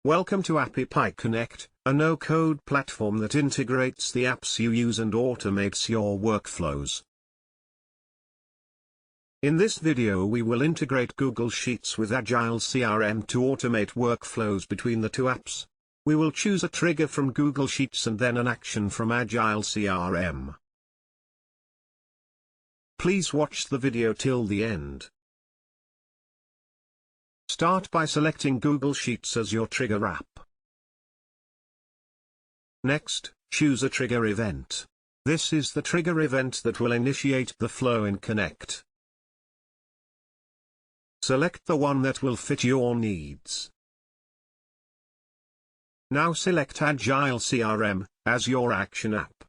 Welcome to API Connect, a no-code platform that integrates the apps you use and automates your workflows. In this video we will integrate Google Sheets with Agile CRM to automate workflows between the two apps. We will choose a trigger from Google Sheets and then an action from Agile CRM. Please watch the video till the end. Start by selecting Google Sheets as your trigger app. Next, choose a trigger event. This is the trigger event that will initiate the flow in Connect. Select the one that will fit your needs. Now select Agile CRM as your action app.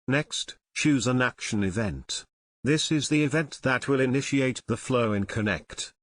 Next, choose an action event. This is the event that will initiate the flow in Connect.